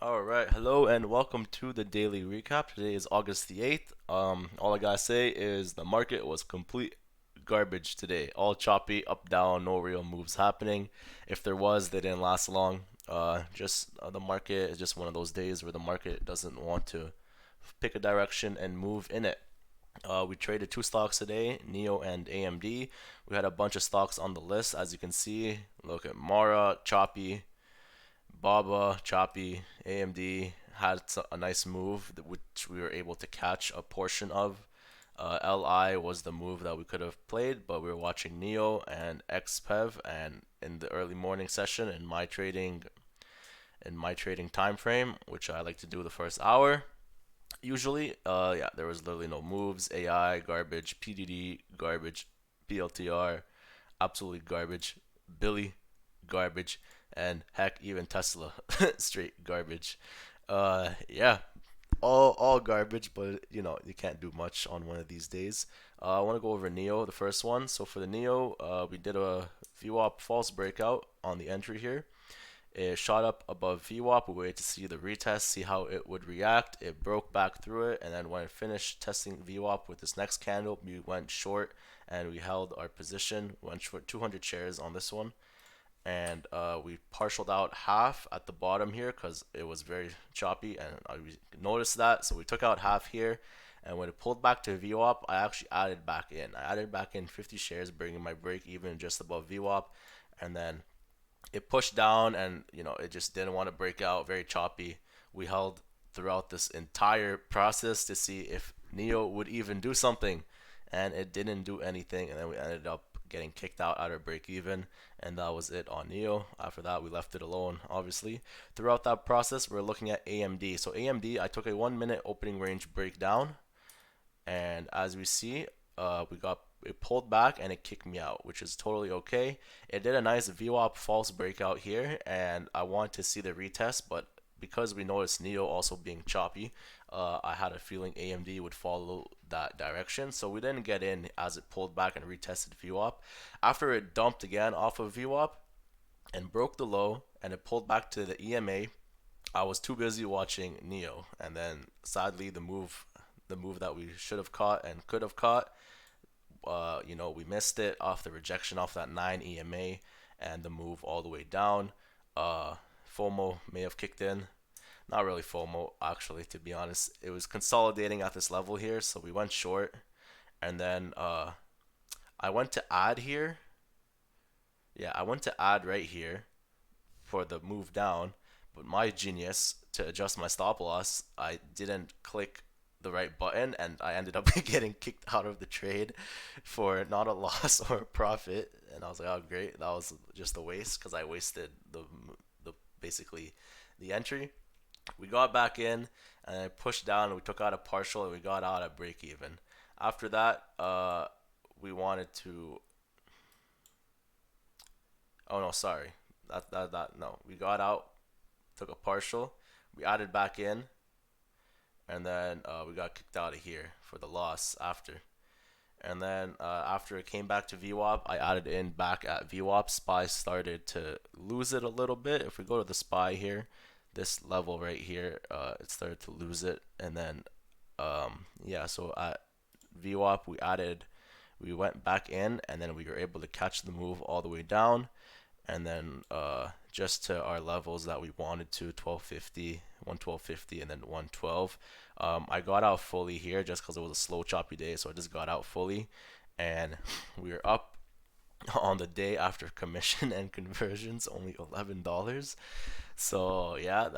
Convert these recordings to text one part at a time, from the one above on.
All right, hello and welcome to the daily recap. Today is August the 8th. All I gotta say is the market was complete garbage today. All choppy, up, down, no real moves happening. If there was, they didn't last long. The market is just one of those days where the market doesn't want to pick a direction and move in it. We traded two stocks today, NIO and AMD. We had a bunch of stocks on the list, as you can see. Look at Mara, Choppy, Baba, Choppy, AMD had a nice move which we were able to catch a portion of. LI was the move that we could have played, but we were watching Neo and XPEV, and in the early morning session in my trading time frame, which I like to do the first hour. Usually, yeah, there was literally no moves. AI garbage, PDD garbage, PLTR absolutely garbage. Billy, garbage, and heck, even Tesla, straight garbage. Yeah, all garbage, but you can't do much on one of these days. I want to go over Neo, the first one. So for the Neo, we did a VWAP false breakout on the entry here. It shot up above VWAP. We waited to see the retest, see how it would react. It broke back through it, and then when it finished testing VWAP with this next candle, we went short and we held our position. Went short 200 shares on this one, and we partialed out half at the bottom here because it was very choppy, and I noticed that. So we took out half here, and when it pulled back to VWAP, I actually added back in. I added back in 50 shares, bringing my break even just above VWAP, and then it pushed down and it just didn't want to break out, very choppy. We held throughout this entire process to see if Neo would even do something, and it didn't do anything, and then we ended up getting kicked out at our break even, and that was it on Neo. After that, we left it alone, obviously. Throughout that process, we're looking at AMD. So AMD, I took a 1 minute opening range breakdown, and as we see, we got it pulled back and it kicked me out, which is totally okay. It did a nice VWAP false breakout here, and I want to see the retest, but because we noticed Neo also being choppy, I had a feeling AMD would follow that direction, so we didn't get in as it pulled back and retested VWAP. After it dumped again off of VWAP and broke the low and it pulled back to the EMA, I was too busy watching Neo, and then sadly the move that we should have caught and could have caught, we missed it off the rejection off that 9 EMA and the move all the way down. FOMO may have kicked in. Not really FOMO, actually, to be honest. It was consolidating at this level here, so we went short. And then I went to add here. Yeah, I went to add right here for the move down, but my genius to adjust my stop loss, I didn't click the right button, and I ended up getting kicked out of the trade for not a loss or a profit. And I was like, oh great, that was just a waste because I wasted the basically the entry. We got back in and I pushed down and we took out a partial and we got out at break even. After that, we wanted to. Oh no, sorry. That no. We got out, took a partial, we added back in, and then we got kicked out of here for the loss after. And then after it came back to VWAP, I added in back at VWAP. SPY started to lose it a little bit. If we go to the SPY here, this level right here, it started to lose it. And then, yeah, so at VWAP, we went back in, and then we were able to catch the move all the way down, and then just to our levels that we wanted to, 1250, 112.50, and then 112. I got out fully here just because it was a slow choppy day, so I just got out fully, and we were up on the day after commission and conversions only $11. So yeah,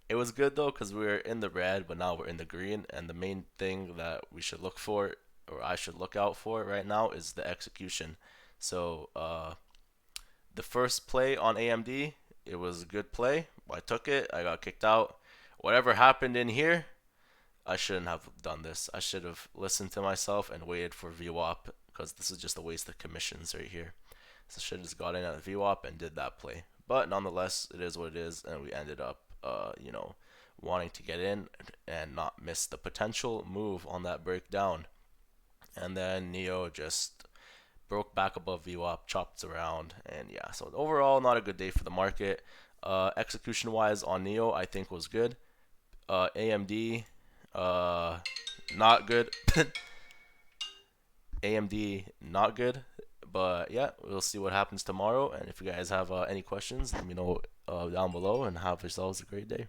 it was good though because we were in the red, but now we're in the green, and the main thing that we should look for, or I should look out for right now, is the execution. So the first play on AMD, it was a good play. I took it. I got kicked out. Whatever happened in here, I shouldn't have done this. I should have listened to myself and waited for VWAP because this is just a waste of commissions right here. So I should have just got in at VWAP and did that play. But nonetheless, it is what it is, and we ended up, wanting to get in and not miss the potential move on that breakdown. And then Neo just broke back above VWAP, chopped around, and yeah. So overall, not a good day for the market. Execution wise on NIO, I think was good. AMD, not good. AMD, not good. But yeah, we'll see what happens tomorrow. And if you guys have any questions, let me know down below. And have yourselves a great day.